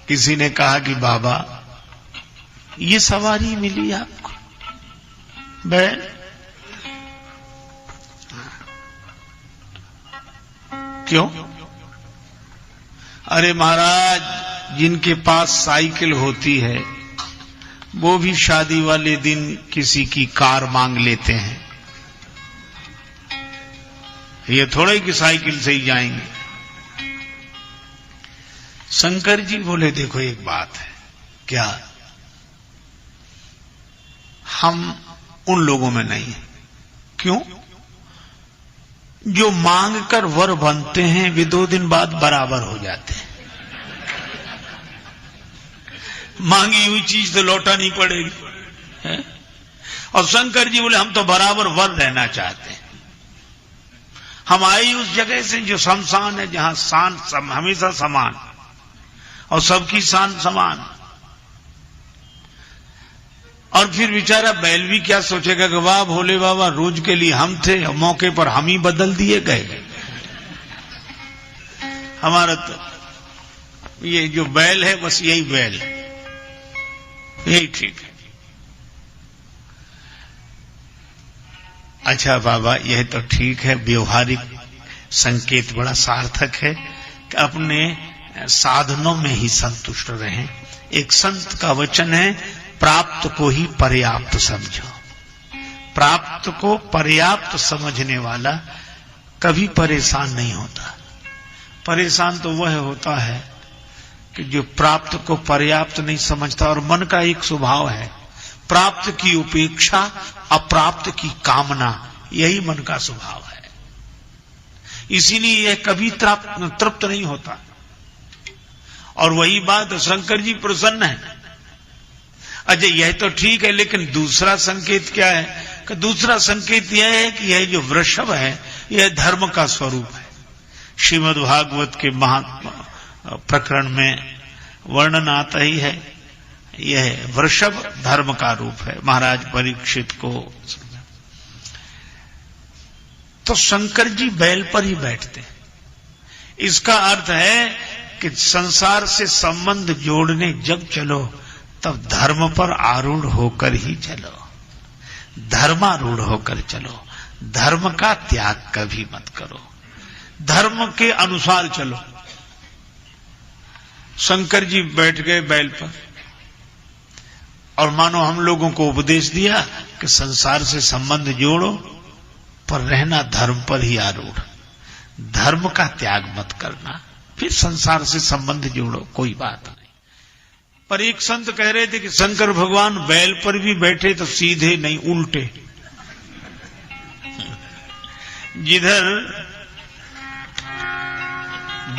किसी ने कहा कि बाबा ये सवारी मिली आपको बैल? क्यों? अरे महाराज, जिनके पास साइकिल होती है वो भी शादी वाले दिन किसी की कार मांग लेते हैं। ये थोड़ा ही कि साइकिल से ही जाएंगे। शंकर जी बोले देखो एक बात है। क्या? हम उन लोगों में नहीं है। क्यों? जो मांग कर वर बनते हैं वे 2 दिन बाद बराबर हो जाते हैं। मांगी हुई चीज तो लौटा नहीं पड़ेगी है? और शंकर जी बोले हम तो बराबर वर रहना चाहते हैं। हम आए उस जगह से जो शमशान है, जहां शान हमेशा समान और सबकी शान समान। और फिर बेचारा बैल भी क्या सोचेगा कि वाह भोले बाबा, रोज के लिए हम थे और मौके पर हम ही बदल दिए गए। हमारा तो ये जो बैल है बस यही बैल, यही ठीक है। अच्छा बाबा, यह तो ठीक है, व्यवहारिक संकेत बड़ा सार्थक है कि अपने साधनों में ही संतुष्ट रहें। एक संत का वचन है, प्राप्त को ही पर्याप्त समझो। प्राप्त को पर्याप्त समझने वाला कभी परेशान नहीं होता। परेशान तो वह होता है कि जो प्राप्त को पर्याप्त नहीं समझता। और मन का एक स्वभाव है, प्राप्त की उपेक्षा, अप्राप्त की कामना, यही मन का स्वभाव है। इसीलिए यह कभी तृप्त नहीं होता। और वही बात शंकर जी प्रसन्न है। अच्छा यह तो ठीक है, लेकिन दूसरा संकेत क्या है? कि दूसरा संकेत यह है कि यह जो वृषभ है यह धर्म का स्वरूप है। श्रीमद् भागवत के महात्मा प्रकरण में वर्णन आता ही है, यह वृषभ धर्म का रूप है। महाराज परीक्षित को तो शंकर जी बैल पर ही बैठते हैं। इसका अर्थ है कि संसार से संबंध जोड़ने जब चलो तब धर्म पर आरूढ़ होकर ही चलो, धर्मारूढ़ होकर चलो। धर्म का त्याग कभी मत करो, धर्म के अनुसार चलो। शंकर जी बैठ गए बैल पर और मानो हम लोगों को उपदेश दिया कि संसार से संबंध जोड़ो पर रहना धर्म पर ही आरूढ़। धर्म का त्याग मत करना, फिर संसार से संबंध जोड़ो, कोई बात नहीं। पर एक संत कह रहे थे कि शंकर भगवान बैल पर भी बैठे तो सीधे नहीं, उल्टे। जिधर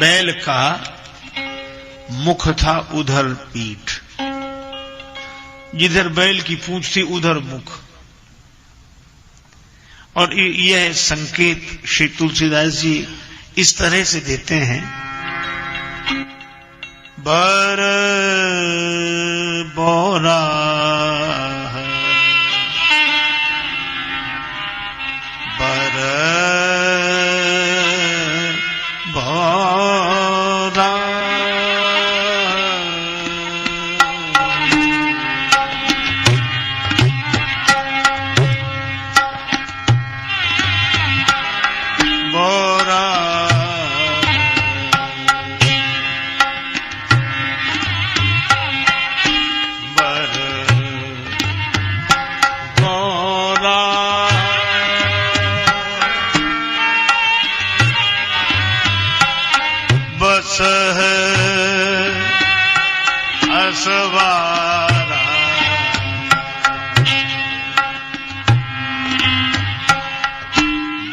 बैल का मुख था उधर पीठ, जिधर बैल की पूंछ थी उधर मुख। और यह संकेत श्री तुलसीदास जी इस तरह से देते हैं, बर बोरा बर बोरा बोरा असवारा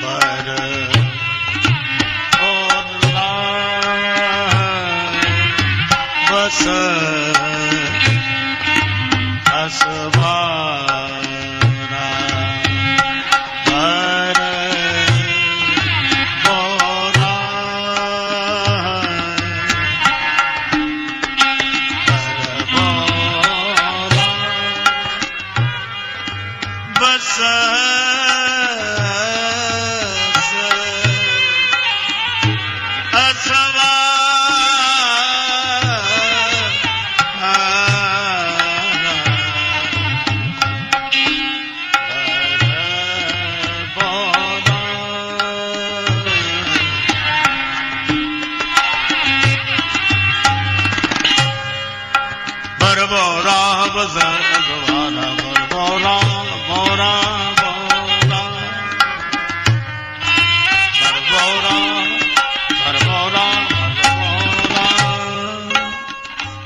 बर बस असवारा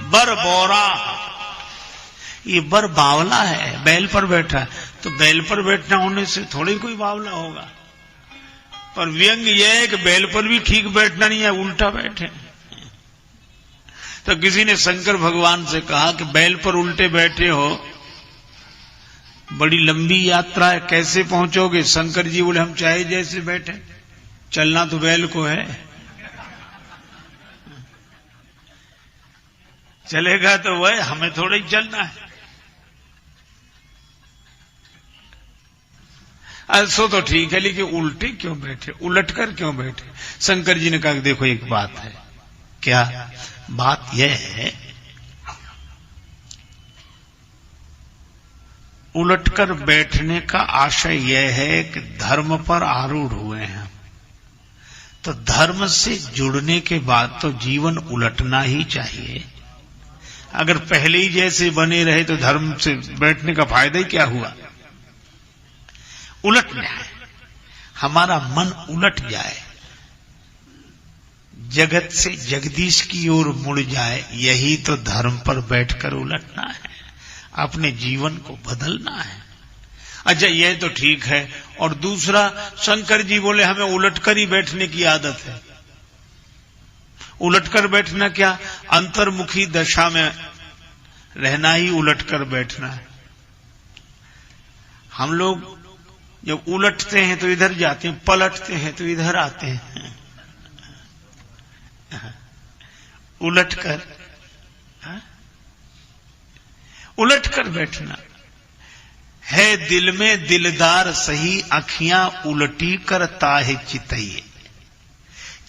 बर बौरा, ये बर बावला है, बैल पर बैठा है। तो बैल पर बैठना होने से थोड़ी कोई बावला होगा। पर व्यंग यह है कि बैल पर भी ठीक बैठना नहीं है, उल्टा बैठे। तो किसी ने शंकर भगवान से कहा कि बैल पर उल्टे बैठे हो, बड़ी लंबी यात्रा है, कैसे पहुंचोगे? शंकर जी बोले हम चाहे जैसे बैठे, चलना तो बैल को है। चलेगा तो वह, हमें थोड़ा ही चलना है। ऐसो तो ठीक है, लेकिन उल्टे क्यों बैठे, उलट कर क्यों बैठे? शंकर जी ने कहा देखो एक बात है। क्या बात यह है, उलटकर बैठने का आशय यह है कि धर्म पर आरूढ़ हुए हैं, तो धर्म से जुड़ने के बाद तो जीवन उलटना ही चाहिए। अगर पहले ही जैसे बने रहे तो धर्म से बैठने का फायदा ही क्या हुआ? उलटना है, हमारा मन उलट जाए, जगत से जगदीश की ओर मुड़ जाए, यही तो धर्म पर बैठकर उलटना है, अपने जीवन को बदलना है। अच्छा यह तो ठीक है। और दूसरा, शंकर जी बोले हमें उलटकर ही बैठने की आदत है। उलटकर बैठना क्या? अंतर्मुखी दशा में रहना ही उलटकर बैठना है। हम लोग जब उलटते हैं तो इधर जाते हैं, पलटते हैं तो इधर आते हैं। उलटकर, उलटकर बैठना है। दिल में दिलदार सही, अखियां उलटी करता है चितइये।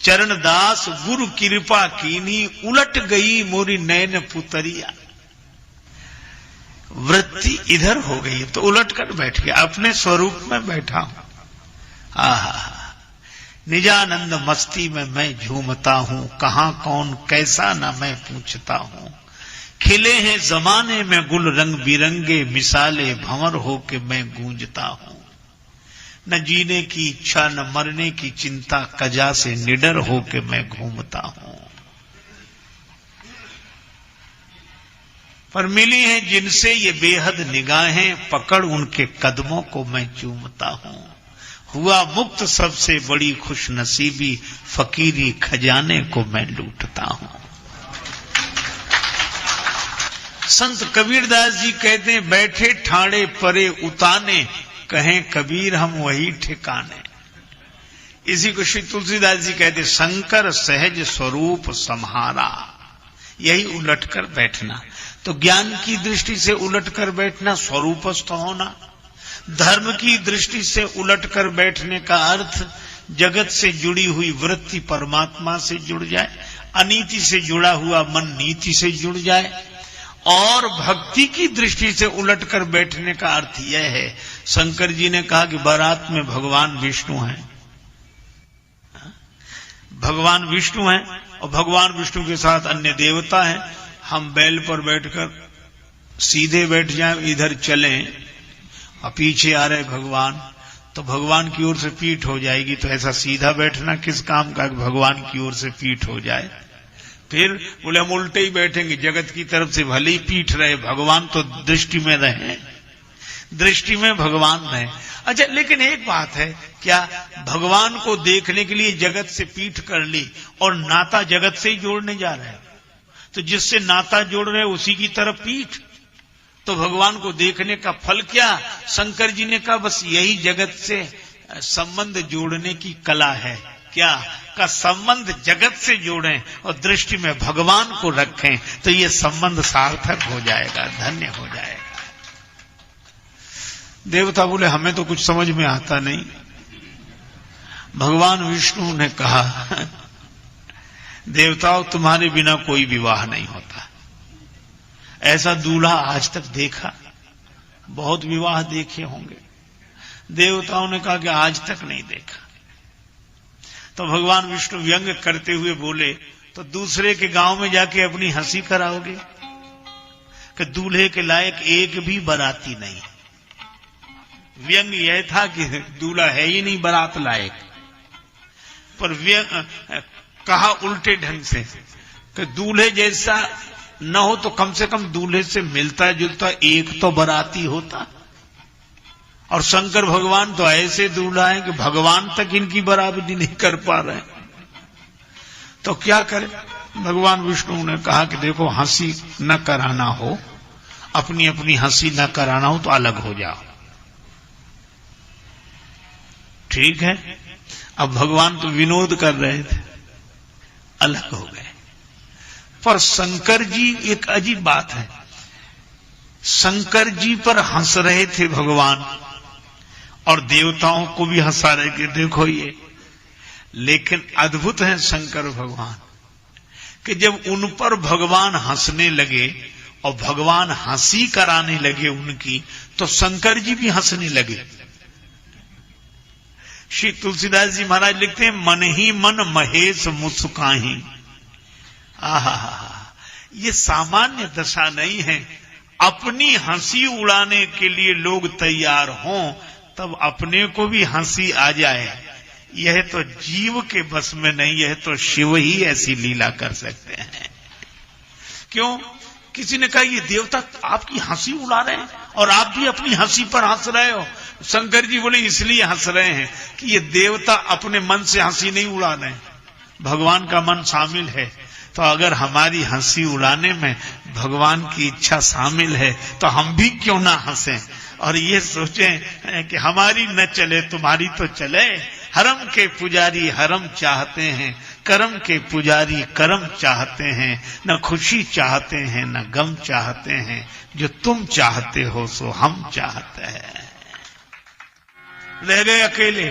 चरणदास गुरु कृपा कीनी, उलट गई मोरी नैन पुतरिया। वृत्ति इधर हो गई तो उलट कर बैठ गया, अपने स्वरूप में बैठा हूं। आहा, निजानंद मस्ती में मैं झूमता हूं, कहां कौन कैसा न मैं पूछता हूं। खिले हैं जमाने में गुल रंग बिरंगे, मिसाले भंवर हो के मैं गूंजता हूं। न जीने की इच्छा न मरने की चिंता, कजा से निडर हो के मैं घूमता हूं। पर मिली हैं जिनसे ये बेहद निगाहें, पकड़ उनके कदमों को मैं चूमता हूं। हुआ मुक्त सबसे बड़ी खुश नसीबी, फकीरी खजाने को मैं लूटता हूं। संत कबीरदास जी कहते हैं, बैठे ठाणे परे उताने, कहें कबीर हम वही ठिकाने। इसी को श्री तुलसीदास जी कहते, शंकर सहज स्वरूप सम्हारा। यही उलटकर बैठना। तो ज्ञान की दृष्टि से उलटकर बैठना स्वरूपस्थ होना। धर्म की दृष्टि से उलटकर बैठने का अर्थ जगत से जुड़ी हुई वृत्ति परमात्मा से जुड़ जाए, अनीति से जुड़ा हुआ मन नीति से जुड़ जाए। और भक्ति की दृष्टि से उलटकर बैठने का अर्थ यह है, शंकर जी ने कहा कि बारात में भगवान विष्णु हैं, भगवान विष्णु हैं और भगवान विष्णु के साथ अन्य देवता हैं। हम बैल पर बैठकर सीधे बैठ जाएं, इधर चलें और पीछे आ रहे भगवान, तो भगवान की ओर से पीठ हो जाएगी। तो ऐसा सीधा बैठना किस काम का, भगवान की ओर से पीठ हो जाए। फिर बोले हम उल्टे ही बैठेंगे, जगत की तरफ से भले ही पीठ रहे, भगवान तो दृष्टि में रहे, दृष्टि में भगवान रहे। अच्छा लेकिन एक बात है, क्या भगवान को देखने के लिए जगत से पीठ कर ली और नाता जगत से ही जोड़ने जा रहे हैं, तो जिससे नाता जोड़ रहे उसी की तरफ पीठ, तो भगवान को देखने का फल क्या? शंकर जी ने कहा बस यही जगत से संबंध जोड़ने की कला है। क्या का संबंध जगत से जोड़ें और दृष्टि में भगवान को रखें, तो ये संबंध सार्थक हो जाएगा, धन्य हो जाएगा। देवता बोले हमें तो कुछ समझ में आता नहीं। भगवान विष्णु ने कहा, देवताओं तुम्हारे बिना कोई विवाह नहीं होता। ऐसा दूल्हा आज तक देखा? बहुत विवाह देखे होंगे। देवताओं ने कहा कि आज तक नहीं देखा। तो भगवान विष्णु व्यंग करते हुए बोले, तो दूसरे के गांव में जाके अपनी हंसी कराओगे कि दूल्हे के लायक एक भी बाराती नहीं। व्यंग यह था कि दूल्हा है ही नहीं बारात लायक, पर कहा उल्टे ढंग से कि दूल्हे जैसा न हो तो कम से कम दूल्हे से मिलता जुलता एक तो बाराती होता। और शंकर भगवान तो ऐसे दूल्हा है कि भगवान तक इनकी बराबरी नहीं कर पा रहे। तो क्या करें? भगवान विष्णु ने कहा कि देखो, हंसी न कराना हो, अपनी अपनी हंसी न कराना हो तो अलग हो जाओ। ठीक है। अब भगवान तो विनोद कर रहे थे, अलग हो गए। पर शंकर जी, एक अजीब बात है, शंकर जी पर हंस रहे थे भगवान और देवताओं को भी हंसा रहे थे, देखो ये। लेकिन अद्भुत है शंकर भगवान कि जब उन पर भगवान हंसने लगे और भगवान हंसी कराने लगे उनकी, तो शंकर जी भी हंसने लगे। श्री तुलसीदास जी महाराज लिखते हैं, मन ही मन महेश मुस्काही। आहा, ये सामान्य दशा नहीं है। अपनी हंसी उड़ाने के लिए लोग तैयार हों, तब अपने को भी हंसी आ जाए, यह तो जीव के बस में नहीं, यह तो शिव ही ऐसी लीला कर सकते हैं। क्यों? किसी ने कहा, ये देवता आपकी हंसी उड़ा रहे हैं और आप भी अपनी हंसी पर हंस रहे हो। शंकर जी बोले, इसलिए हंस रहे हैं कि ये देवता अपने मन से हंसी नहीं उड़ा रहे, भगवान का मन शामिल है। तो अगर हमारी हंसी उड़ाने में भगवान की इच्छा शामिल है, तो हम भी क्यों ना हंसें और ये सोचें कि हमारी न चले तुम्हारी तो चले। हरम के पुजारी हरम चाहते हैं, करम के पुजारी करम चाहते हैं, न खुशी चाहते हैं न गम चाहते हैं, जो तुम चाहते हो सो हम चाहते हैं। रह गए अकेले,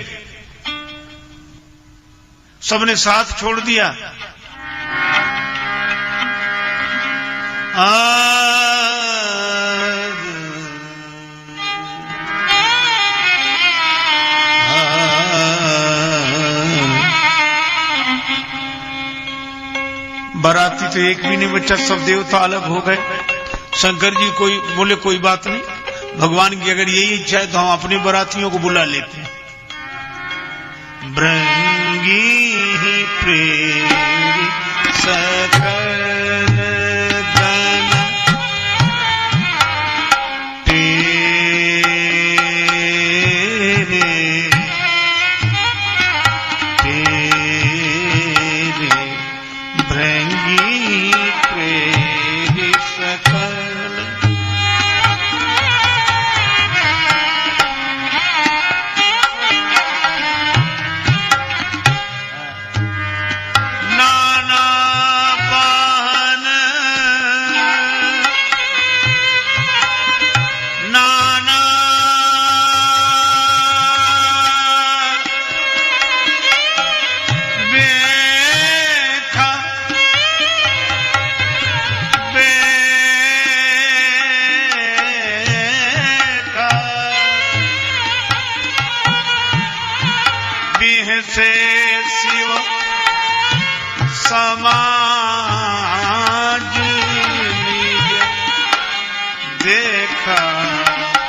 सबने साथ छोड़ दिया। बाराती तो एक भी नहीं बचा, सब देवता अलग हो गए। शंकर जी कोई बोले, कोई बात नहीं, भगवान की अगर यही इच्छा है तो हम अपने बारातियों को बुला लेते हैं। भृंगी प्रेरी सकल गण तेरे, भृंगी प्रेरी सकल। से शिव समाज देखा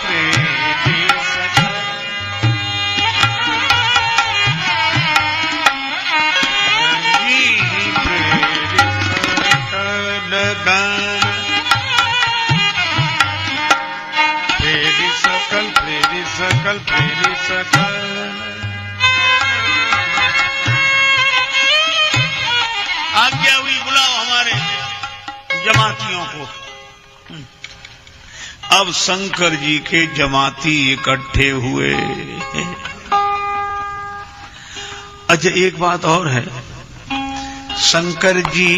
प्रेमी सकल। प्रेमी सकल प्रेमी सकल प्रेमी सकल। आज्ञा हुई, बुलाओ हमारे जमातियों को। अब शंकर जी के जमाती इकट्ठे हुए। अच्छा, एक बात और है, शंकर जी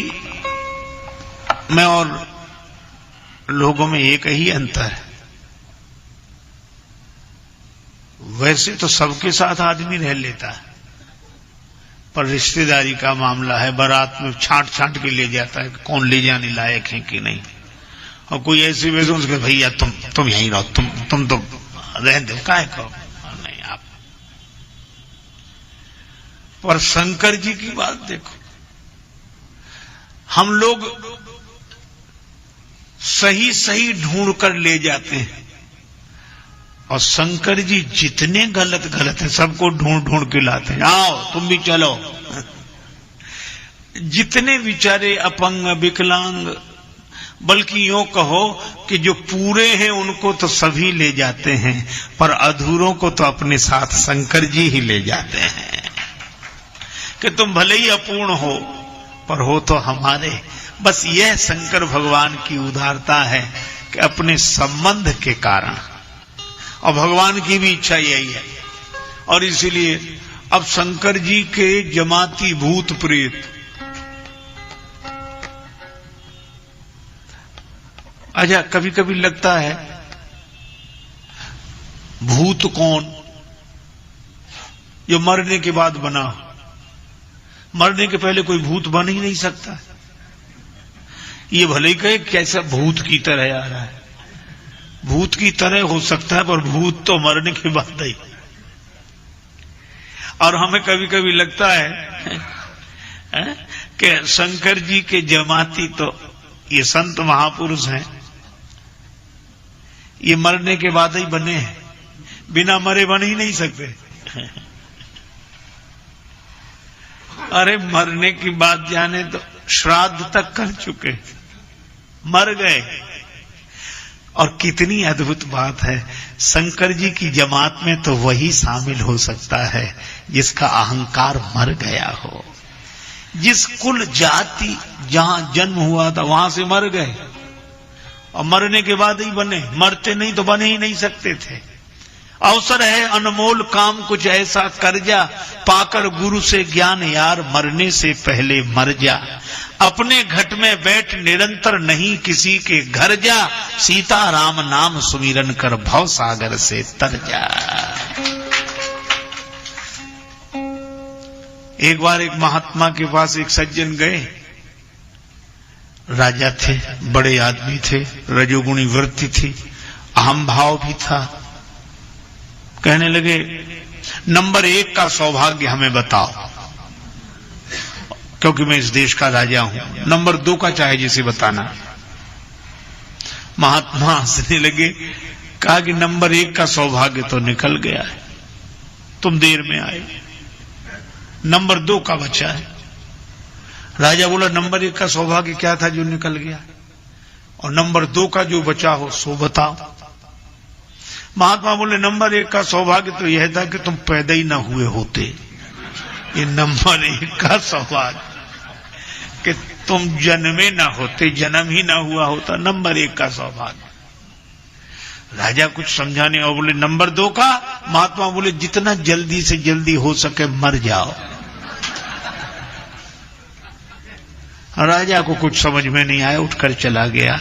में और लोगों में एक ही अंतर है। वैसे तो सबके साथ आदमी रह लेता है, पर रिश्तेदारी का मामला है, बारात में छांट छांट के ले जाता है, कौन ले जाने लायक है कि नहीं। और कोई ऐसी वजह उसके, भैया तुम यहीं रहो, तुम तो रह दो, काहे कहो नहीं आप। पर शंकर जी की बात देखो, हम लोग सही सही ढूंढ कर ले जाते हैं और शंकर जी जितने गलत गलत है सबको ढूंढ ढूंढ के लाते हैं। आओ तुम भी चलो। जितने बेचारे अपंग विकलांग बल्कि यूं कहो कि जो पूरे हैं उनको तो सभी ले जाते हैं, पर अधूरों को तो अपने साथ शंकर जी ही ले जाते हैं। कि तुम भले ही अपूर्ण हो पर हो तो हमारे। बस यह शंकर भगवान की उदारता है कि अपने संबंध के कारण, और भगवान की भी इच्छा यही है। और इसीलिए अब शंकर जी के जमाती भूत प्रेत, अच्छा कभी कभी लगता है भूत कौन? जो मरने के बाद बना, मरने के पहले कोई भूत बन ही नहीं सकता। ये भले ही कहे कैसा भूत की तरह आ रहा है, भूत की तरह हो सकता है पर भूत तो मरने के बाद ही। और हमें कभी कभी लगता है कि शंकर जी के जमाती तो ये संत महापुरुष हैं, ये मरने के बाद ही बने हैं, बिना मरे बन ही नहीं सकते। अरे मरने की बात जाने तो श्राद्ध तक कर चुके, मर गए। और कितनी अद्भुत बात है, शंकर जी की जमात में तो वही शामिल हो सकता है जिसका अहंकार मर गया हो। जिस कुल जाति जहां जन्म हुआ था वहां से मर गए, और मरने के बाद ही बने, मरते नहीं तो बने ही नहीं सकते थे। अवसर है अनमोल काम कुछ ऐसा कर जा, पाकर गुरु से ज्ञान यार मरने से पहले मर जा। अपने घट में बैठ निरंतर नहीं किसी के घर जा, सीता राम नाम सुमिरन कर भव सागर से तर जा। एक बार एक महात्मा के पास एक सज्जन गए, राजा थे, बड़े आदमी थे, रजोगुणी वृत्ति थी, अहम भाव भी था। कहने लगे नंबर 1 का सौभाग्य हमें बताओ, क्योंकि मैं इस देश का राजा हूं। नंबर 2 का चाहे जिसे बताना। महात्मा हंसने लगे, कहा कि नंबर 1 का सौभाग्य तो निकल गया है, तुम देर में आए, नंबर 2 का बचा है। राजा बोला नंबर 1 का सौभाग्य क्या था जो निकल गया, और नंबर 2 का जो बचा हो सो बताओ। महात्मा बोले नंबर 1 का सौभाग्य तो यह था कि तुम पैदा ही ना हुए होते। ये नंबर 1 का सौभाग्य कि तुम जन्मे ना होते, जन्म ही ना हुआ होता, नंबर 1 का सौभाग्य। राजा कुछ समझाने और बोले नंबर 2 का? महात्मा बोले जितना जल्दी से जल्दी हो सके मर जाओ। राजा को कुछ समझ में नहीं आया, उठकर चला गया।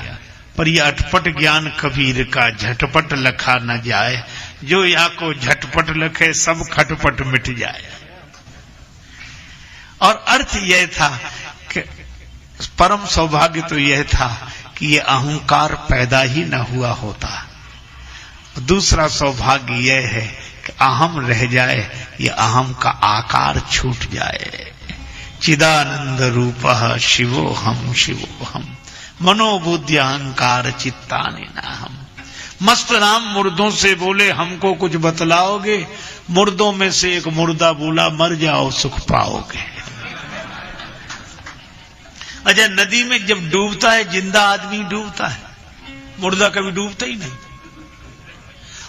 पर यह अटपट ज्ञान कबीर का झटपट लखा न जाए, जो या को झटपट लखे सब खटपट मिट जाए। और अर्थ यह था कि परम सौभाग्य तो यह था कि यह अहंकार पैदा ही न हुआ होता। दूसरा सौभाग्य यह है कि अहम रह जाए, यह अहम का आकार छूट जाए। चिदानंद रूपः शिवोहम शिवोहम मनोबुद्धि अहंकार चित्तानि नाहम। मस्त राम मुर्दों से बोले हमको कुछ बतलाओगे? मुर्दों में से एक मुर्दा बोला मर जाओ सुख पाओगे। अच्छा, नदी में जब डूबता है जिंदा आदमी डूबता है, मुर्दा कभी डूबता ही नहीं।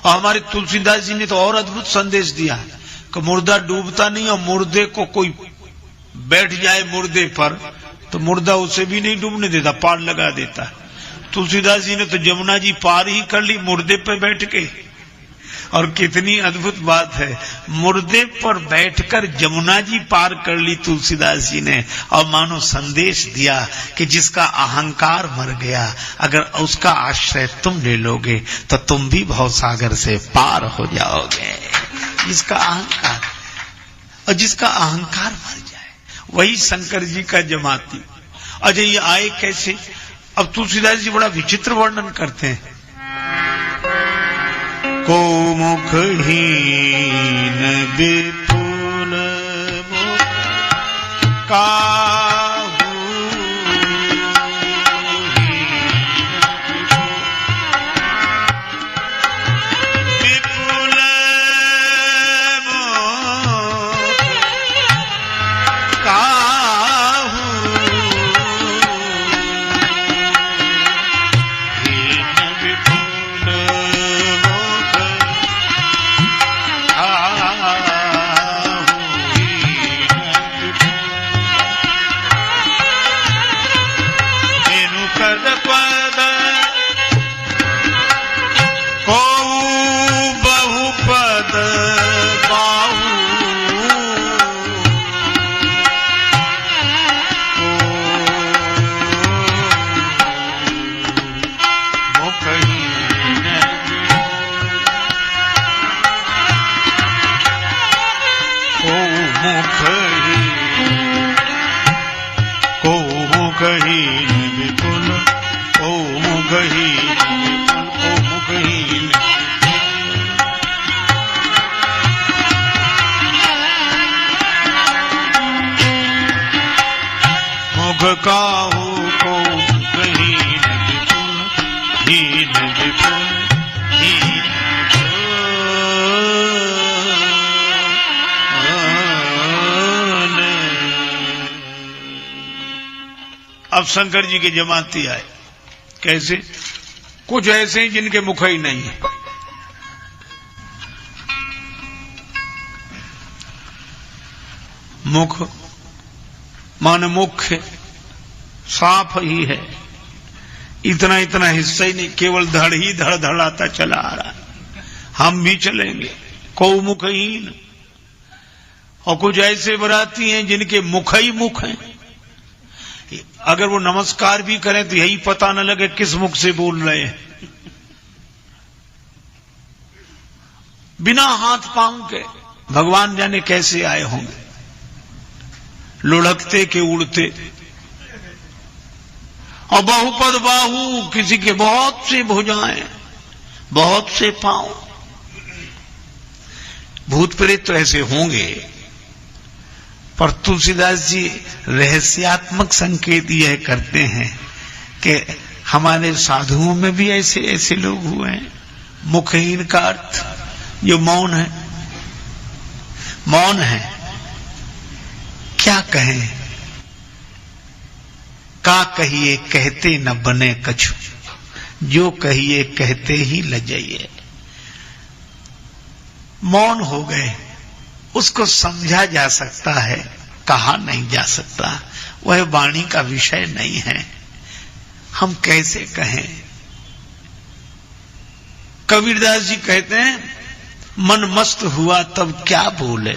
और हमारे तुलसीदास जी ने तो और अद्भुत संदेश दिया है कि मुर्दा डूबता नहीं, और मुर्दे को कोई बैठ जाए मुर्दे पर तो मुर्दा उसे भी नहीं डूबने देता, पार लगा देता है। तुलसीदास जी ने तो जमुना जी पार ही कर ली मुर्दे पर बैठ के। और कितनी अद्भुत बात है, मुर्दे पर बैठकर जमुना जी पार कर ली तुलसीदास जी ने। और मानो संदेश दिया कि जिसका अहंकार मर गया, अगर उसका आश्रय तुम ले लोगे तो तुम भी भवसागर से पार हो जाओगे। जिसका अहंकार, और जिसका अहंकार मर जाए वही शंकर जी का जमाती। अजय ये आए कैसे? अब तुलसीदास जी बड़ा विचित्र वर्णन करते हैं। को मुखहीन विपुल मुख काहू विपुल मुख काहू को मुखहीन विपुल, को मुखहीन विपुल, को मुखहीन। मुख काहू को मुखहीन विपुल, हीन विपुल, हीन अब शंकर जी के जमाती आए। कैसे? कुछ ऐसे हैं जिनके मुख ही नहीं है। मुख माने मुख्य साफ ही है, इतना इतना हिस्सा ही नहीं, केवल धड़ ही धड़ धड़ाता चला आ रहा है। हम भी चलेंगे को मुखहीन। और कुछ ऐसे बराती हैं जिनके मुख ही मुख हैं, अगर वो नमस्कार भी करें तो यही पता न लगे किस मुख से बोल रहे हैं। बिना हाथ पांव के भगवान जाने कैसे आए होंगे, लुढ़कते के उड़ते। और बहुपद बाहु, किसी के बहुत से भुजाएं, बहुत से पांव। भूत प्रेत तो ऐसे होंगे, पर तुलसीदास जी रहस्यात्मक संकेत यह करते हैं कि हमारे साधुओं में भी ऐसे ऐसे लोग हुए हैं। मुखहीन का अर्थ जो मौन है, मौन है। क्या कहें, का कहिए कहते न बने कछु, जो कहिए कहते ही लजाइए। मौन हो गए, उसको समझा जा सकता है, कहा नहीं जा सकता, वह वाणी का विषय नहीं है। हम कैसे कहें? कबीरदास जी कहते हैं मन मस्त हुआ तब क्या बोले,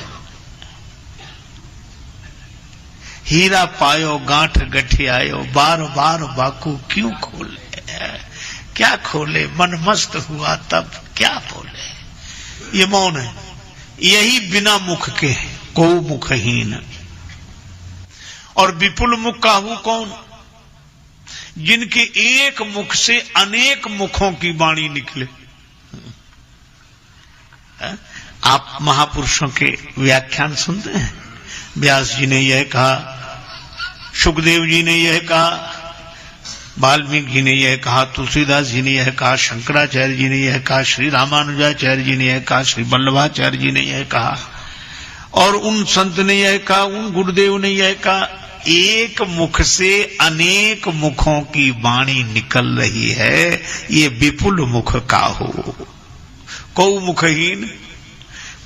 हीरा पायो गांठ गठियायो, बार बार बाकू क्यों खोले। क्या खोले? मन मस्त हुआ तब क्या बोले। ये मौन है, यही बिना मुख के है, को मुखहीन। और विपुल मुख काहू कौन? जिनके एक मुख से अनेक मुखों की वाणी निकले। आप महापुरुषों के व्याख्यान सुनते हैं, व्यास जी ने यह कहा, सुखदेव जी ने यह कहा, वाल्मीकि जी ने यह कहा, तुलसीदास जी ने यह कहा, शंकराचार्य जी ने यह कहा, श्री रामानुजाचार्य जी ने यह कहा, श्री वल्लभाचार्य जी ने यह कहा, और उन संत ने यह कहा, उन गुरुदेव ने यह कहा। एक मुख से अनेक मुखों की वाणी निकल रही है, ये विपुल मुख काहू। को मुखहीन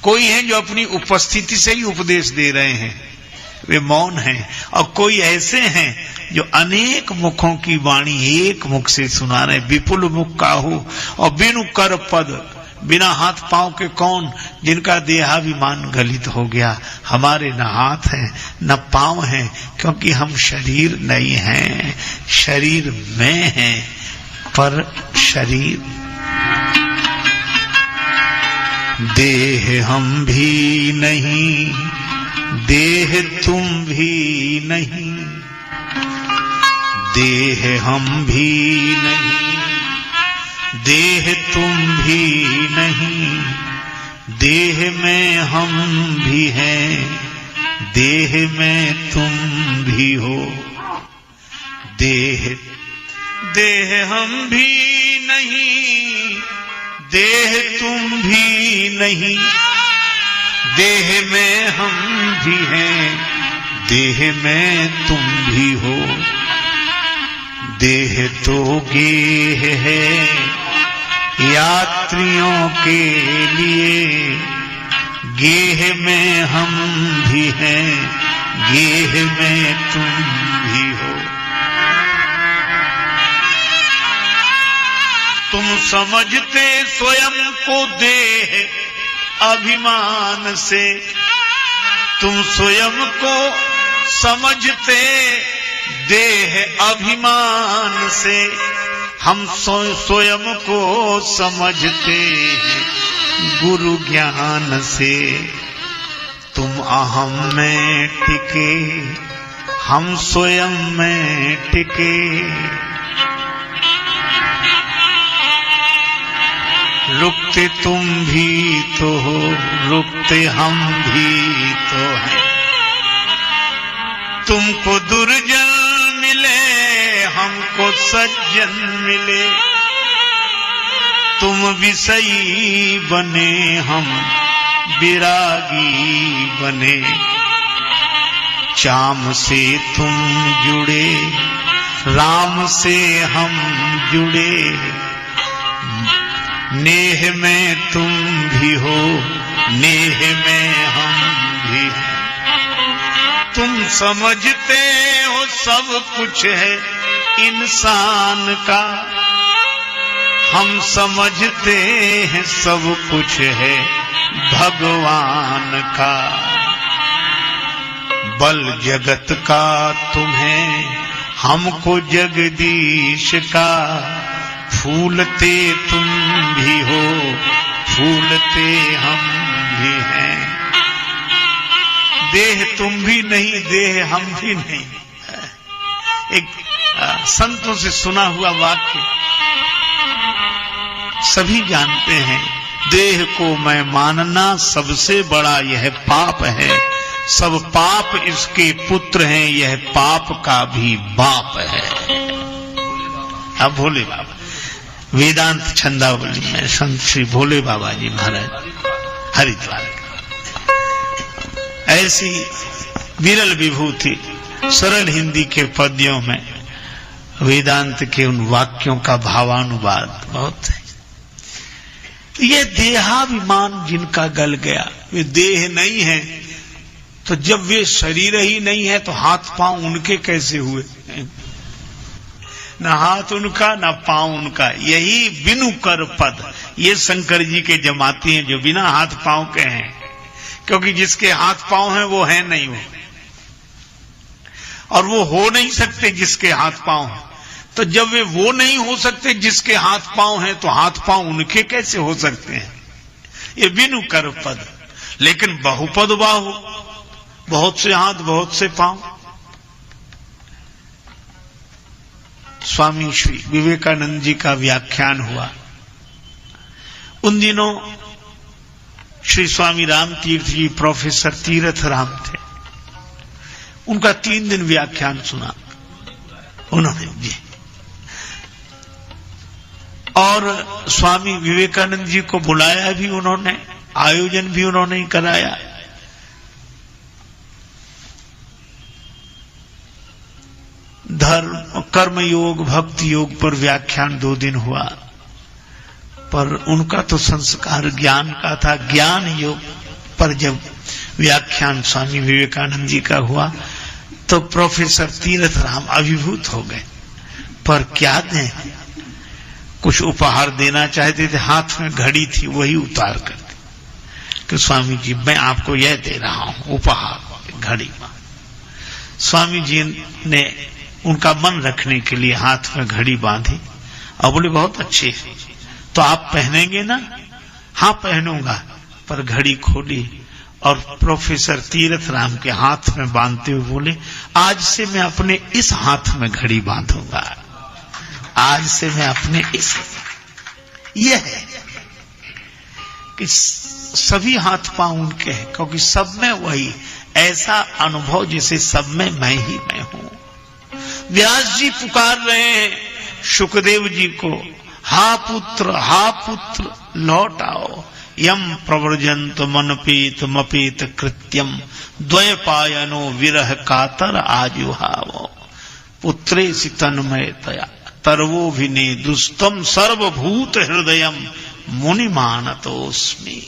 कोई है जो अपनी उपस्थिति से ही उपदेश दे रहे हैं, वे मौन हैं। और कोई ऐसे हैं जो अनेक मुखों की वाणी एक मुख से सुना रहे, विपुल मुख काहू। और बिनु कर पद, बिना हाथ पांव के कौन? जिनका देहाभिमान गलित हो गया। हमारे न हाथ हैं न पांव हैं, क्योंकि हम शरीर नहीं हैं, शरीर में हैं, पर शरीर देह हम भी नहीं, देह तुम भी नहीं, देह हम भी नहीं, देह तुम भी नहीं, देह में हम भी हैं, देह में तुम भी हो। देह देह हम भी नहीं, देह तुम भी नहीं, देह में हम भी हैं, देह में तुम भी हो। देह तो गेह है यात्रियों के लिए, गेह में हम भी हैं, गेह में तुम भी हो। तुम समझते स्वयं को देह अभिमान से, तुम स्वयं को समझते देह अभिमान से, हम स्वयं को समझते हैं गुरु ज्ञान से। तुम अहम में टिके हम स्वयं में टिके। रुकते तुम भी तो हो, रुकते हम भी तो हैं। तुमको दुर्जन मिले, हमको सज्जन मिले। तुम विषयी बने, हम विरागी बने। चाम से तुम जुड़े, राम से हम जुड़े। नेह में तुम भी हो, नेह में हम भी हैं। तुम समझते हो सब कुछ है इंसान का, हम समझते हैं सब कुछ है भगवान का। बल जगत का तुम्हें, हमको जगदीश का। फूलते तुम भी हो, फूलते हम भी हैं। देह तुम भी नहीं, देह हम भी नहीं। एक संतों से सुना हुआ वाक्य सभी जानते हैं। देह को मैं मानना सबसे बड़ा यह पाप है। सब पाप इसके पुत्र हैं, यह पाप का भी बाप है। अब भोले बाबा वेदांत छंदावली में संत श्री भोले बाबा जी महाराज हरिद्वार, ऐसी विरल विभूति सरल हिंदी के पद्यों में वेदांत के उन वाक्यों का भावानुवाद बहुत है। ये देहाभिमान जिनका गल गया, वे देह नहीं है, तो जब वे शरीर ही नहीं है तो हाथ पांव उनके कैसे हुए? न हाथ उनका न पांव उनका। यही बिनु कर पद, ये शंकर जी के जमाती हैं जो बिना हाथ पांव के हैं। क्योंकि जिसके हाथ पांव हैं वो है नहीं वो, और वो हो नहीं सकते जिसके हाथ पांव हैं। तो जब वे वो नहीं हो सकते जिसके हाथ पांव हैं, तो हाथ पांव उनके कैसे हो सकते हैं? ये बिनु कर पद। लेकिन बहुपद बाहु, बहुत से हाथ बहुत से पांव। स्वामी श्री विवेकानंद जी का व्याख्यान हुआ। उन दिनों श्री स्वामी राम तीर्थ जी प्रोफेसर तीर्थ राम थे। उनका 3 दिन व्याख्यान सुना उन्होंने जी। और स्वामी विवेकानंद जी को बुलाया भी उन्होंने, आयोजन भी उन्होंने कराया। धर्म कर्म योग भक्ति योग पर व्याख्यान 2 दिन हुआ, पर उनका तो संस्कार ज्ञान का था। ज्ञान योग पर जब व्याख्यान स्वामी विवेकानंद जी का हुआ तो प्रोफेसर तीर्थ राम अभिभूत हो गए। पर क्या दें, कुछ उपहार देना चाहते थे, हाथ में घड़ी थी, वही उतार कर दी कि स्वामी जी मैं आपको यह दे रहा हूं उपहार, घड़ी। स्वामी जी ने उनका मन रखने के लिए हाथ में घड़ी बांधी और बोले बहुत अच्छी है, तो आप पहनेंगे ना? हाँ पहनूंगा। पर घड़ी खोली और प्रोफेसर तीर्थ राम के हाथ में बांधते हुए बोले आज से मैं अपने इस हाथ में घड़ी बांधूंगा, आज से मैं अपने इस। यह है कि सभी हाथ पांव उनके हैं, क्योंकि सब में वही ऐसा अनुभव जैसे सब में मैं ही मैं हूं। व्यास जी पुकार रहे हैं शुकदेव जी को, हा पुत्र लौट आओ। यम प्रव्रजंत मनपीत मपीत कृत्यम द्वयपायनो विरह कातर आजुहावो। पुत्रे सि तन्मयतया तरवो विने दुस्तम सर्वभूत हृदयम मुनि मानतोस्मि।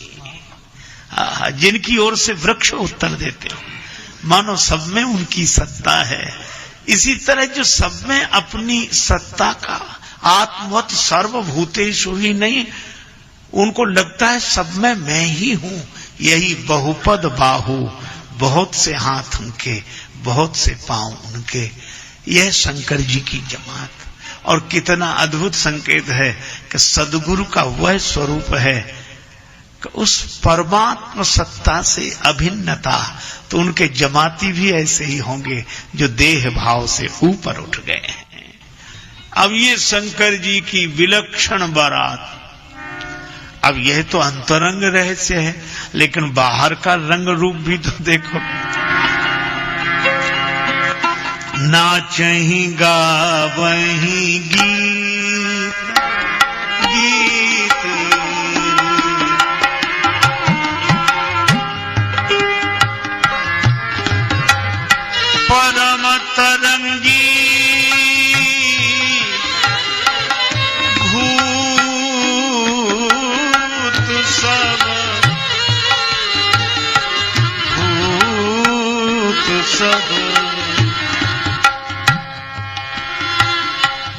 जिनकी ओर से वृक्ष उत्तर देते हो, मानो सब में उनकी सत्ता है। इसी तरह जो सब में अपनी सत्ता का आत्मवत सर्वभूतेषु ही नहीं, उनको लगता है सब में मैं ही हूं। यही बहुपद बाहु, बहुत से हाथ उनके, बहुत से पांव उनके। यह शंकर जी की जमात। और कितना अद्भुत संकेत है कि सदगुरु का वह स्वरूप है उस परमात्म सत्ता से अभिन्नता, तो उनके जमाती भी ऐसे ही होंगे जो देह भाव से ऊपर उठ गए हैं। अब ये शंकर जी की विलक्षण बारात, अब यह तो अंतरंग रहस्य है, लेकिन बाहर का रंग रूप भी तो देखो। नाचहि गावहि गीत गीत, परम तरंगी सब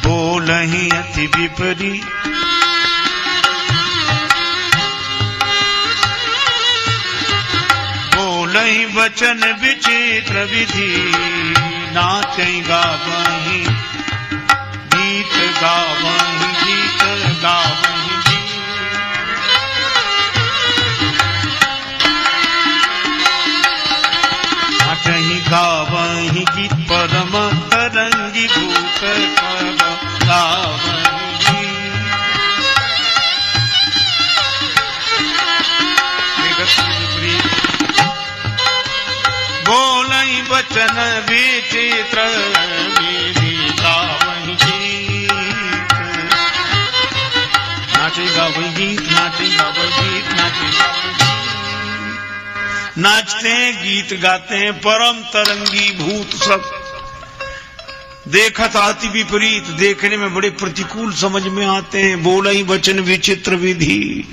बोलहि अति विपरीत, बोलहि वचन विचित्र विधि, नाचहि गावहि गीत गावहि गीत गावहि। नाचहि गावहि गीत परम तरंगी भूत गावहि। बोलहि वचन विचित्र विधि, गावहि गीत। नाचे गावहि गीत, नाचे गावहि गीत, नाचे गावहि गीत। नाचते हैं, गीत गाते हैं, परम तरंगी भूत सब। देखत अति विपरीत, देखने में बड़े प्रतिकूल समझ में आते हैं। बोलहि वचन विचित्र विधि।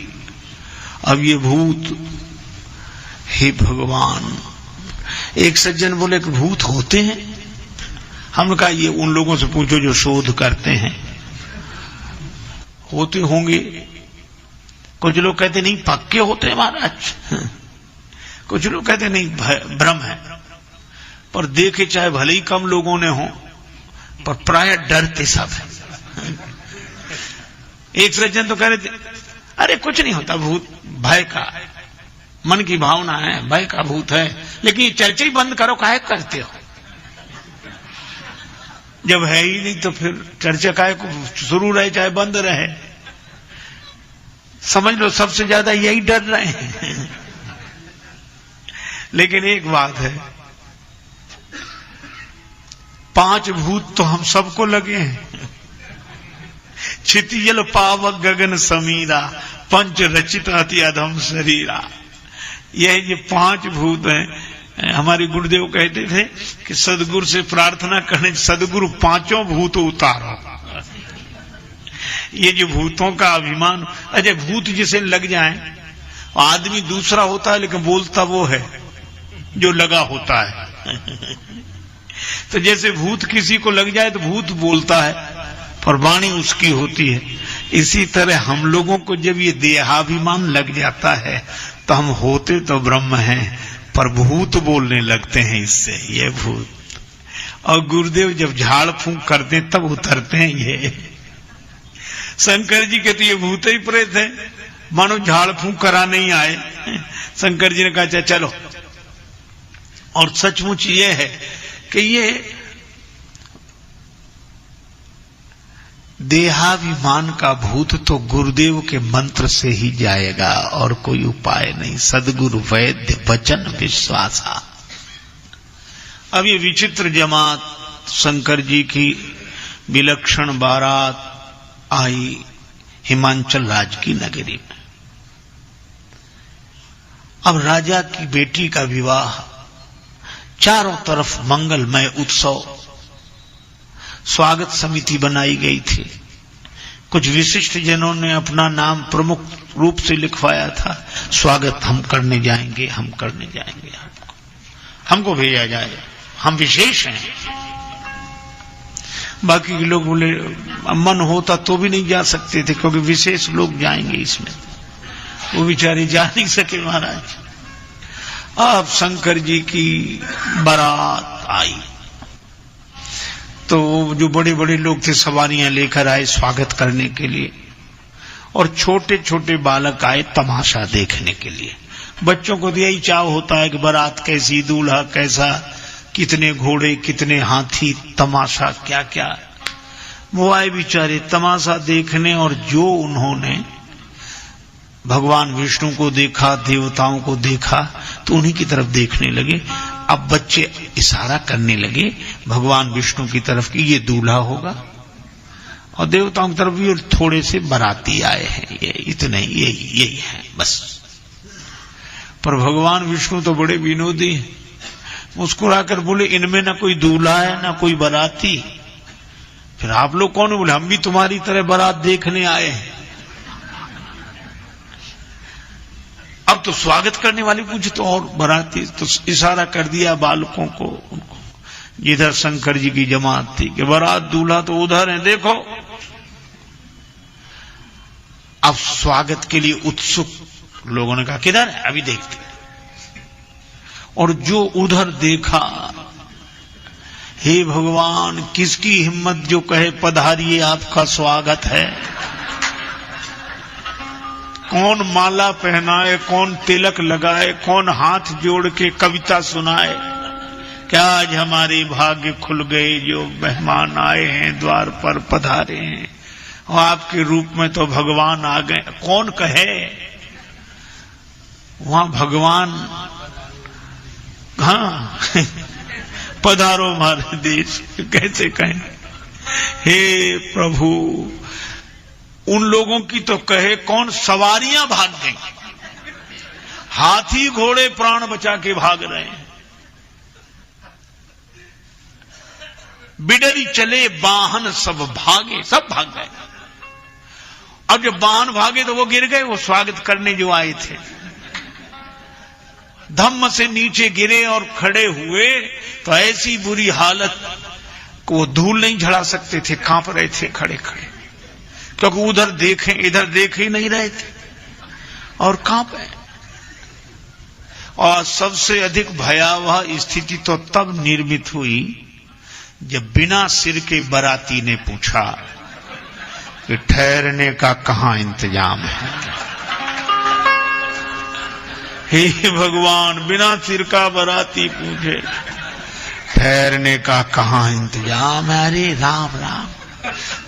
अब ये भूत, हे भगवान, एक सज्जन बोले कि भूत होते हैं? हमने कहा ये उन लोगों से पूछो जो शोध करते हैं, होते होंगे। कुछ लोग कहते नहीं पक्के होते हैं महाराज, कुछ लोग कहते नहीं भ्रम है। पर देखे चाहे भले ही कम लोगों ने हो, पर प्राय डरते सब है। एक सज्जन तो कह रहे थे अरे कुछ नहीं होता, भूत भय का, मन की भावना है, भय का भूत है। लेकिन ये चर्चा ही बंद करो, काहे करते हो? जब है ही नहीं तो फिर चर्चा काहे को शुरू रहे चाहे बंद रहे। समझ लो सबसे ज्यादा यही डर रहे हैं। लेकिन एक बात है, 5 भूत तो हम सबको लगे हैं। क्षितिजल पावक गगन समीरा, पंच रचित अति अधम शरीरा। ये 5 भूत हैं। हमारे गुरुदेव कहते थे कि सदगुरु से प्रार्थना करने, सदगुरु 5 भूत उतारो। ये जो भूतों का अभिमान, अजय भूत जिसे लग जाए, आदमी दूसरा होता है लेकिन बोलता वो है जो लगा होता है। तो जैसे भूत किसी को लग जाए तो भूत बोलता है, पर वाणी उसकी होती है। इसी तरह हम लोगों को जब ये देहाभिमान लग जाता है तो हम होते तो ब्रह्म हैं, पर भूत बोलने लगते हैं इससे, ये भूत। और गुरुदेव जब झाड़ फूंक करते हैं तब उतरते हैं ये। शंकर जी के तो ये भूत ही प्रेत है, मानो झाड़ फूंक करा नहीं आए। शंकर जी ने कहा चलो। और सचमुच ये है कि ये देहाभिमान का भूत तो गुरुदेव के मंत्र से ही जाएगा और कोई उपाय नहीं। सदगुरु वैद्य वचन विश्वासा। अब ये विचित्र जमात शंकर जी की विलक्षण बारात आई हिमांचल राज की नगरी में। अब राजा की बेटी का विवाह, चारों तरफ मंगलमय उत्सव, स्वागत समिति बनाई गई थी। कुछ विशिष्ट जनों ने अपना नाम प्रमुख रूप से लिखवाया था, स्वागत हम करने जाएंगे, हम करने जाएंगे, हमको भेजा जाए, हम विशेष हैं। बाकी के लोग बोले मन होता तो भी नहीं जा सकते थे, क्योंकि विशेष लोग जाएंगे इसमें। वो बेचारे जा नहीं सके महाराज। अब शंकर जी की बारात आई तो जो बड़े बड़े लोग थे सवारियां लेकर आए स्वागत करने के लिए। और छोटे छोटे बालक आए तमाशा देखने के लिए। बच्चों को तो यही चाव होता है कि बारात कैसी, दूल्हा कैसा, कितने घोड़े, कितने हाथी, तमाशा क्या क्या। वो आए बेचारे तमाशा देखने, और जो उन्होंने भगवान विष्णु को देखा, देवताओं को देखा, तो उन्हीं की तरफ देखने लगे। अब बच्चे इशारा करने लगे भगवान विष्णु की तरफ कि ये दूल्हा होगा, और देवताओं की तरफ भी थोड़े से बाराती आए हैं, ये इतने यही है बस। पर भगवान विष्णु तो बड़े विनोदी, मुस्कुराकर बोले इनमें ना कोई दूल्हा है ना कोई बाराती। फिर आप लोग कौन? बोले हम भी तुम्हारी तरह बारात देखने आए हैं। अब तो स्वागत करने वाले पूछे तो और बाराती, तो इशारा कर दिया बालकों को, उनको जिधर शंकर जी की जमात थी कि बारात दूल्हा तो उधर है, देखो। अब स्वागत के लिए उत्सुक लोगों ने कहा किधर है, अभी देखते। और जो उधर देखा, हे भगवान किसकी हिम्मत जो कहे पधारिए आपका स्वागत है। कौन माला पहनाए, कौन तिलक लगाए, कौन हाथ जोड़ के कविता सुनाए, क्या आज हमारे भाग्य खुल गए, जो मेहमान आए हैं द्वार पर पधारे हैं, और आपके रूप में तो भगवान आ गए। कौन कहे? वहां भगवान, हाँ पधारो हमारे देश, कैसे कहें। हे प्रभु, उन लोगों की तो कहे कौन, सवारियां भाग गई, हाथी घोड़े प्राण बचा के भाग रहे हैं। बिडरी चले वाहन सब भागे, सब भाग गए। अब जब वाहन भागे तो वो गिर गए, वो स्वागत करने जो आए थे। धम्म से नीचे गिरे और खड़े हुए तो ऐसी बुरी हालत को वो धूल नहीं झड़ा सकते थे, कांप रहे थे खड़े खड़े, क्योंकि उधर देखें इधर देख ही नहीं रहे थे और कांपे। और सबसे अधिक भयावह स्थिति तो तब निर्मित हुई जब बिना सिर के बाराती ने पूछा कि ठहरने का कहां इंतजाम है। हे भगवान, बिना सिर का बाराती पूछे ठहरने का कहां इंतजाम है। अरे राम राम,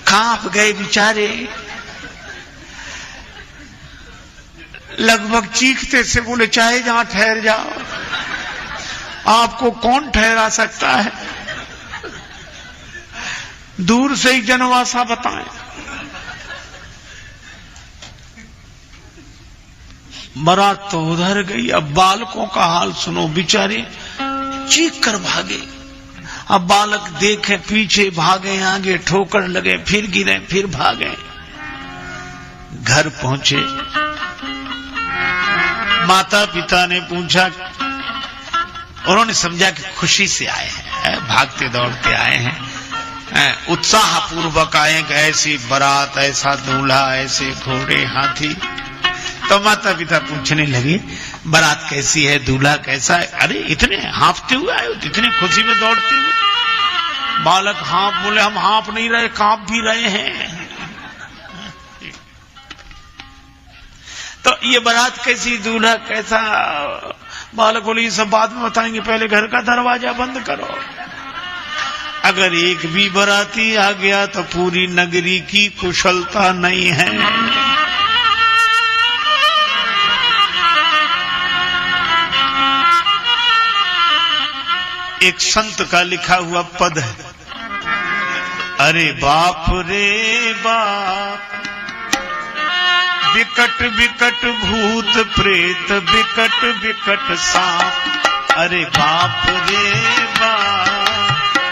कांप गए बेचारे, लगभग चीखते से बोले चाहे जहां ठहर जाओ, आपको कौन ठहरा सकता है, दूर से ही जनवासा बताएं। बारात तो उधर गई। अब बालकों का हाल सुनो, बेचारे चीख कर भागे। अब बालक देखे पीछे, भागे आगे, ठोकर लगे, फिर गिरे, फिर भागे। घर पहुंचे, माता पिता ने पूछा, उन्होंने समझा कि खुशी से आए हैं, भागते दौड़ते आए हैं, उत्साह पूर्वक आए कि ऐसी बारात, ऐसा दूल्हा, ऐसे घोड़े हाथी। तो माता पिता पूछने लगे बारात कैसी है, दूल्हा कैसा है। अरे इतने हाँफते हुए आए हो, इतने खुशी में दौड़ते हुए। बालक हाँफ, बोले हम हाँफ नहीं रहे, कांप भी रहे हैं। तो ये बारात कैसी, दूल्हा कैसा। बालक बोले ये सब बाद में बताएंगे, पहले घर का दरवाजा बंद करो। अगर एक भी बाराती आ गया तो पूरी नगरी की कुशलता नहीं है। एक संत का लिखा हुआ पद है, अरे बाप रे बाप, विकट विकट भूत प्रेत, विकट विकट सांप। अरे बाप रे बाप,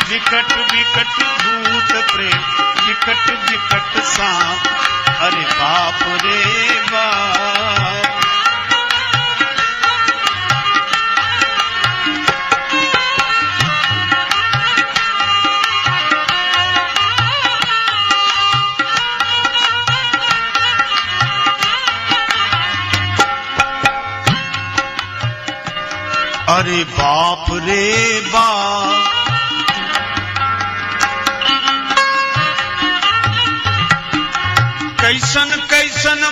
विकट विकट भूत प्रेत, विकट विकट सांप। अरे बाप रे बाप। अरे बाप रे बाप, कैसन कैसन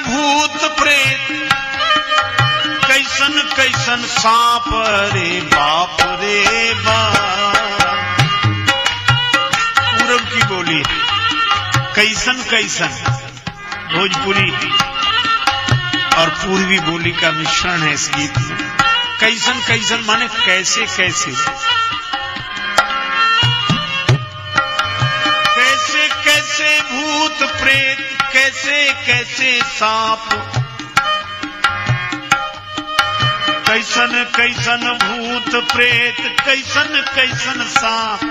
कैसन कैसन सांप रे बाप रे बाप। पूरब की बोली कैसन कैसन, भोजपुरी और पूर्वी बोली का मिश्रण है इस गीत में। कैसन कैसन माने कैसे कैसे, कैसे कैसे भूत प्रेत, कैसे कैसे सांप, कैसन कैसन भूत प्रेत, कैसन कैसन सांप,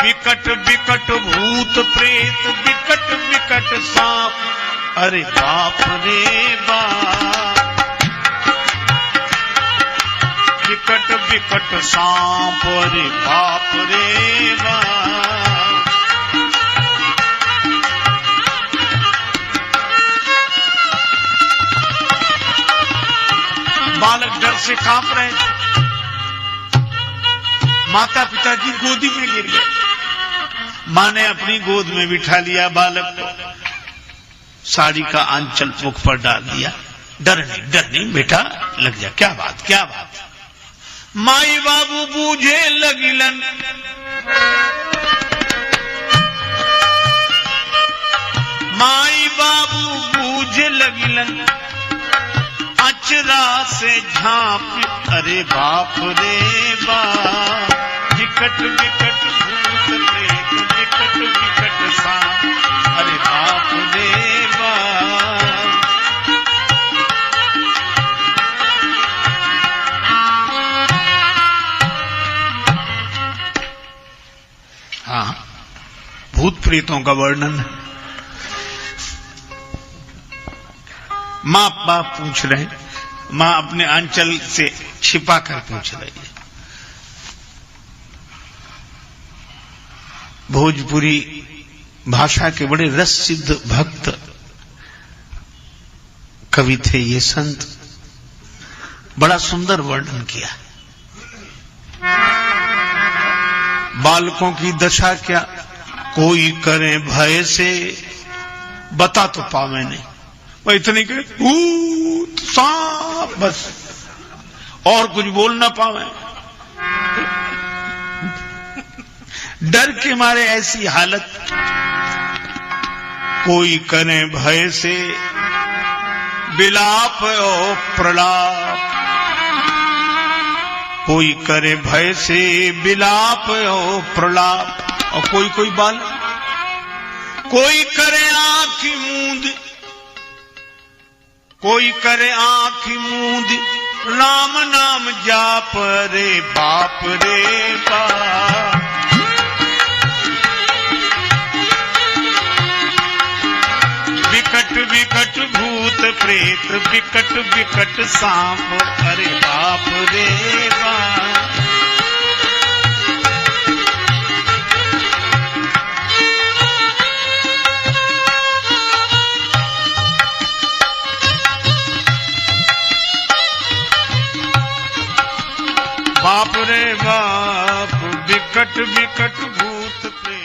विकट विकट भूत प्रेत, विकट विकट सांप, अरे बाप रे बाप। विकट विकट सांप रे बाप रे बाप। बालक डर से कांप रहे थे, माता पिता की गोदी में गिर गए। मां ने अपनी गोद में बिठा लिया बालक को, साड़ी का आंचल मुख पर डाल दिया। डर नहीं बेटा, लग जा। क्या बात क्या बात। माई बाबू बूझे लगिलन, माई बाबू बूझे लगिलन, अचरा से झांप, अरे बाप रे बाप। विकट विकट भूत प्रेत, विकट विकट सांप, अरे बाप रे बाप। हाँ, भूत प्रेतों का वर्णन है। मां बाप पूछ रहे, मां अपने आंचल से छिपा कर पूछ रही है। भोजपुरी भाषा के बड़े रस सिद्ध भक्त कवि थे ये संत, बड़ा सुंदर वर्णन किया। बालकों की दशा क्या, कोई करे भय से, बता तो पावे नहीं, वह इतने के भूत सांप बस, और कुछ बोल ना पावे। डर के मारे ऐसी हालत। कोई करे भय से, विलाप और प्रलाप, कोई करे भय से विलाप और प्रलाप। और कोई कोई बाल, कोई करे आंख मूंद, कोई करे आंख मूंद, राम नाम जाप, रे बाप रे बाप। विकट विकट भूत प्रेत, विकट विकट सांप, अरे बाप रे बाप। बाप रे बाप, विकट विकट भूत प्रेत।